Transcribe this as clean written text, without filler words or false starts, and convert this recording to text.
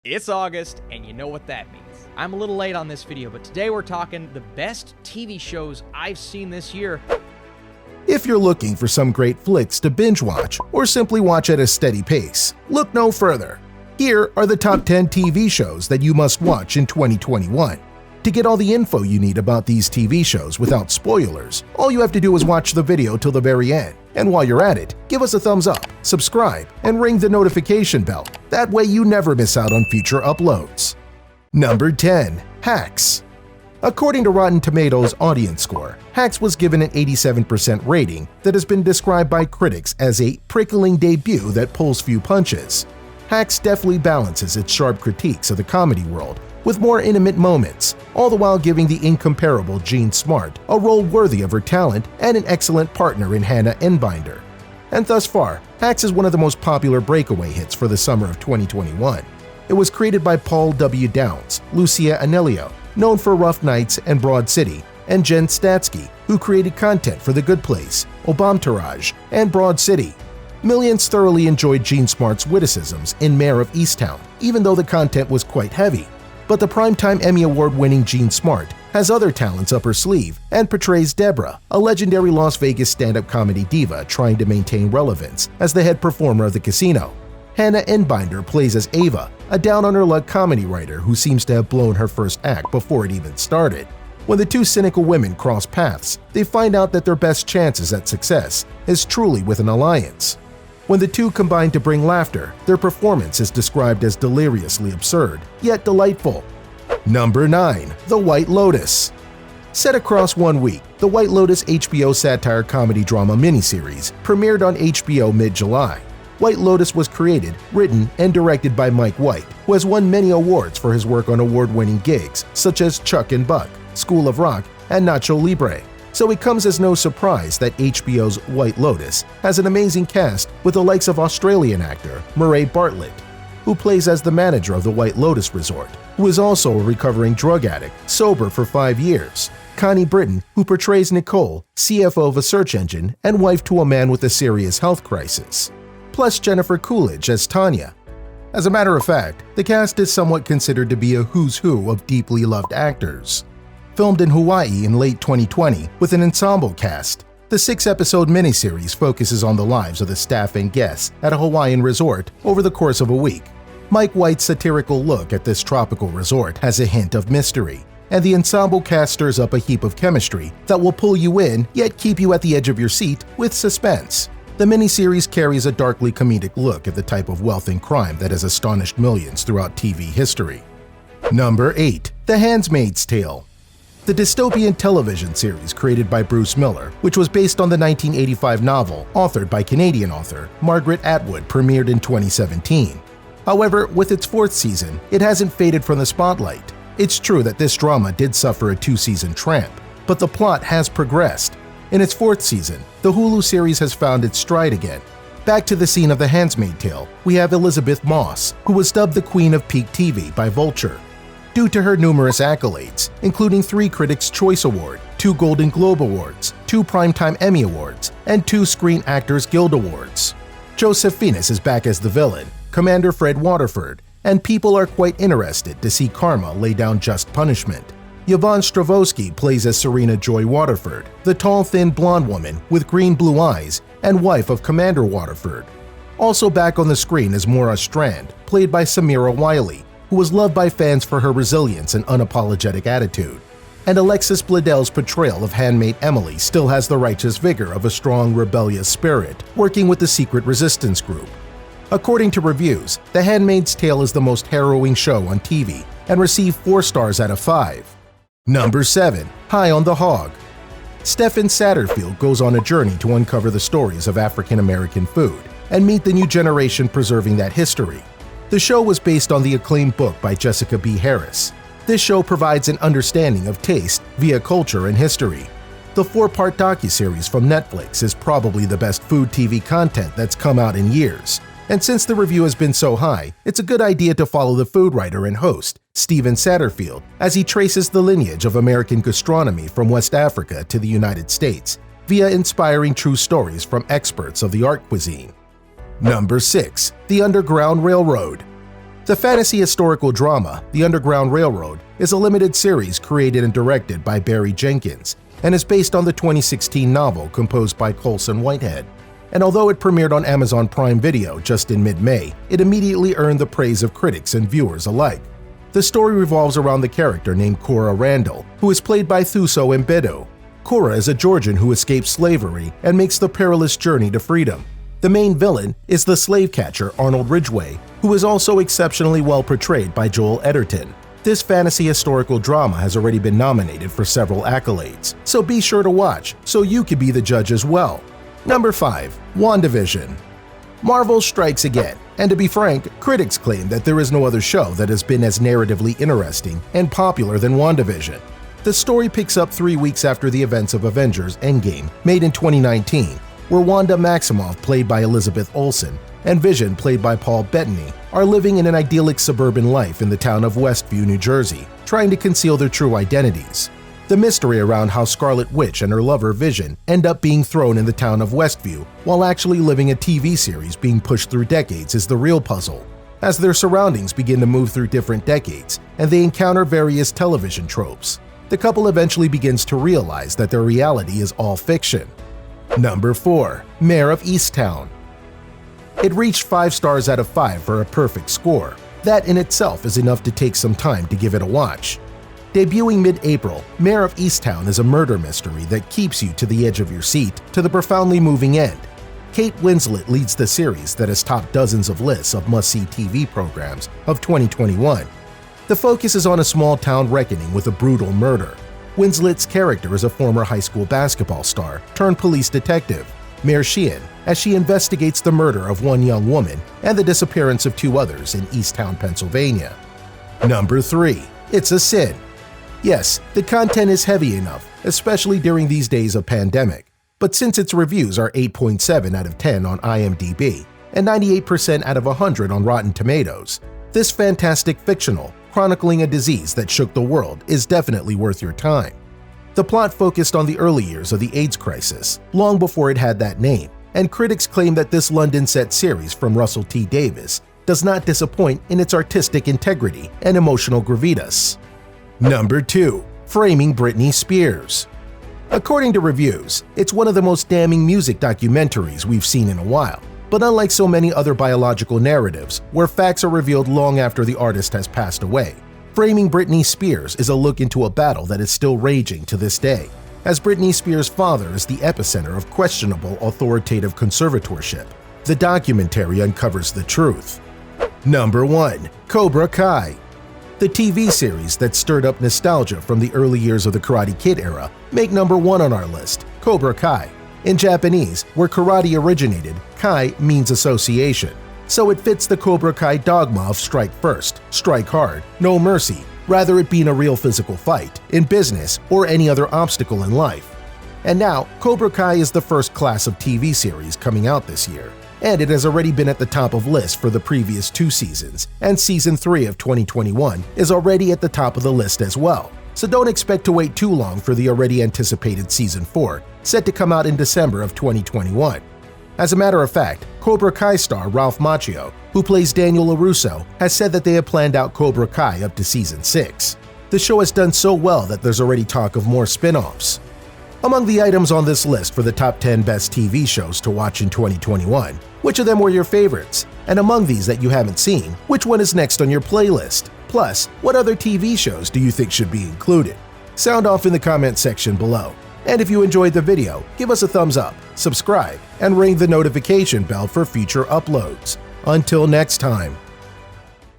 It's August, and you know what that means. I'm a little late on this video, but today we're talking the best TV shows I've seen this year. If you're looking for some great flicks to binge watch or simply watch at a steady pace, look no further. Here are the top 10 TV shows that you must watch in 2021. To get all the info you need about these TV shows without spoilers, all you have to do is watch the video till the very end. And while you're at it, give us a thumbs up, subscribe, and ring the notification bell. That way you never miss out on future uploads. Number 10. Hacks. According to Rotten Tomatoes' audience score, Hacks was given an 87% rating that has been described by critics as a prickling debut that pulls few punches. Hacks deftly balances its sharp critiques of the comedy world with more intimate moments, all the while giving the incomparable Jean Smart a role worthy of her talent and an excellent partner in Hannah Einbinder. And thus far, Hacks is one of the most popular breakaway hits for the summer of 2021. It was created by Paul W. Downs, Lucia Anelio, known for Rough Nights and Broad City, and Jen Statsky, who created content for The Good Place, Obamtourage, and Broad City. Millions thoroughly enjoyed Jean Smart's witticisms in Mayor of Easttown, even though the content was quite heavy. But the Primetime Emmy Award-winning Jean Smart has other talents up her sleeve and portrays Deborah, a legendary Las Vegas stand-up comedy diva trying to maintain relevance as the head performer of the casino. Hannah Einbinder plays as Ava, a down-on-her-luck comedy writer who seems to have blown her first act before it even started. When the two cynical women cross paths, they find out that their best chances at success is truly with an alliance. When the two combine to bring laughter, their performance is described as deliriously absurd, yet delightful. Number 9. The White Lotus. Set across 1 week, The White Lotus HBO satire comedy drama miniseries premiered on HBO mid-July. White Lotus was created, written, and directed by Mike White, who has won many awards for his work on award-winning gigs such as Chuck and Buck, School of Rock, and Nacho Libre. So it comes as no surprise that HBO's White Lotus has an amazing cast with the likes of Australian actor Murray Bartlett, who plays as the manager of the White Lotus Resort, who is also a recovering drug addict, sober for 5 years, Connie Britton, who portrays Nicole, CFO of a search engine and wife to a man with a serious health crisis, plus Jennifer Coolidge as Tanya. As a matter of fact, the cast is somewhat considered to be a who's who of deeply loved actors. Filmed in Hawaii in late 2020 with an ensemble cast, the 6-episode miniseries focuses on the lives of the staff and guests at a Hawaiian resort over the course of a week. Mike White's satirical look at this tropical resort has a hint of mystery, and the ensemble cast stirs up a heap of chemistry that will pull you in yet keep you at the edge of your seat with suspense. The miniseries carries a darkly comedic look at the type of wealth and crime that has astonished millions throughout TV history. Number 8. The Handmaid's Tale. The dystopian television series created by Bruce Miller, which was based on the 1985 novel authored by Canadian author Margaret Atwood, premiered in 2017. However, with its 4th season, it hasn't faded from the spotlight. It's true that this drama did suffer a 2-season tramp, but the plot has progressed. In its 4th season, the Hulu series has found its stride again. Back to the scene of The Handmaid's Tale, we have Elizabeth Moss, who was dubbed the Queen of Peak TV by Vulture, due to her numerous accolades, including 3 Critics' Choice Award, 2 Golden Globe Awards, 2 Primetime Emmy Awards, and 2 Screen Actors Guild Awards. Joseph Fiennes is back as the villain, Commander Fred Waterford, and people are quite interested to see karma lay down just punishment. Yvonne Stravosky plays as Serena Joy Waterford, the tall, thin blonde woman with green-blue eyes and wife of Commander Waterford. Also back on the screen is Maura Strand, played by Samira Wiley, who was loved by fans for her resilience and unapologetic attitude. And Alexis Bledel's portrayal of handmaid Emily still has the righteous vigor of a strong, rebellious spirit, working with the secret resistance group. According to reviews, The Handmaid's Tale is the most harrowing show on TV and received 4 stars out of 5. Number 7. High on the Hog. Stefan Satterfield goes on a journey to uncover the stories of African-American food and meet the new generation preserving that history. The show was based on the acclaimed book by Jessica B. Harris. This show provides an understanding of taste via culture and history. The 4-part docuseries from Netflix is probably the best food TV content that's come out in years. And since the review has been so high, it's a good idea to follow the food writer and host, Stephen Satterfield, as he traces the lineage of American gastronomy from West Africa to the United States, via inspiring true stories from experts of the art cuisine. Number 6. The Underground Railroad. The fantasy historical drama, The Underground Railroad, is a limited series created and directed by Barry Jenkins and is based on the 2016 novel composed by Colson Whitehead. And although it premiered on Amazon Prime Video just in mid-May, it immediately earned the praise of critics and viewers alike. The story revolves around the character named Cora Randall, who is played by Thuso Mbedu. Cora is a Georgian who escapes slavery and makes the perilous journey to freedom. The main villain is the slave catcher Arnold Ridgway, who is also exceptionally well portrayed by Joel Edgerton. This fantasy historical drama has already been nominated for several accolades, so be sure to watch so you can be the judge as well. Number 5. WandaVision. Marvel strikes again, and to be frank, critics claim that there is no other show that has been as narratively interesting and popular than WandaVision. The story picks up 3 weeks after the events of Avengers Endgame, made in 2019, where Wanda Maximoff, played by Elizabeth Olsen, and Vision, played by Paul Bettany, are living in an idyllic suburban life in the town of Westview, New Jersey, trying to conceal their true identities. The mystery around how Scarlet Witch and her lover Vision end up being thrown in the town of Westview while actually living a TV series being pushed through decades is the real puzzle. As their surroundings begin to move through different decades and they encounter various television tropes, the couple eventually begins to realize that their reality is all fiction. Number 4. Mayor of Easttown. It reached 5 stars out of 5 for a perfect score. That in itself is enough to take some time to give it a watch. Debuting mid-April, Mayor of Easttown is a murder mystery that keeps you to the edge of your seat to the profoundly moving end. Kate Winslet leads the series that has topped dozens of lists of must-see TV programs of 2021. The focus is on a small-town reckoning with a brutal murder. Winslet's character is a former high school basketball star turned police detective, Mayor Sheehan, as she investigates the murder of one young woman and the disappearance of 2 others in Easttown, Pennsylvania. Number 3. It's a Sin. Yes, the content is heavy enough, especially during these days of pandemic, but since its reviews are 8.7 out of 10 on IMDb and 98% out of 100 on Rotten Tomatoes, this fantastic fictional, chronicling a disease that shook the world, is definitely worth your time. The plot focused on the early years of the AIDS crisis, long before it had that name, and critics claim that this London-set series from Russell T. Davies does not disappoint in its artistic integrity and emotional gravitas. Number 2. Framing Britney Spears. According to reviews, it's one of the most damning music documentaries we've seen in a while. But unlike so many other biological narratives, where facts are revealed long after the artist has passed away, Framing Britney Spears is a look into a battle that is still raging to this day, as Britney Spears' father is the epicenter of questionable authoritative conservatorship. The documentary uncovers the truth. Number 1. Cobra Kai. The TV series that stirred up nostalgia from the early years of the Karate Kid era make number 1 on our list, Cobra Kai. In Japanese, where karate originated, Kai means association, so it fits the Cobra Kai dogma of strike first, strike hard, no mercy, rather it being a real physical fight, in business, or any other obstacle in life. And now, Cobra Kai is the first class of TV series coming out this year, and it has already been at the top of lists for the previous 2 seasons, and Season 3 of 2021 is already at the top of the list as well. So don't expect to wait too long for the already anticipated Season 4, set to come out in December of 2021. As a matter of fact, Cobra Kai star Ralph Macchio, who plays Daniel LaRusso, has said that they have planned out Cobra Kai up to Season 6. The show has done so well that there's already talk of more spin-offs. Among the items on this list for the top 10 best TV shows to watch in 2021, which of them were your favorites? And among these that you haven't seen, which one is next on your playlist? Plus, what other TV shows do you think should be included? Sound off in the comment section below. And if you enjoyed the video, give us a thumbs up, subscribe, and ring the notification bell for future uploads. Until next time.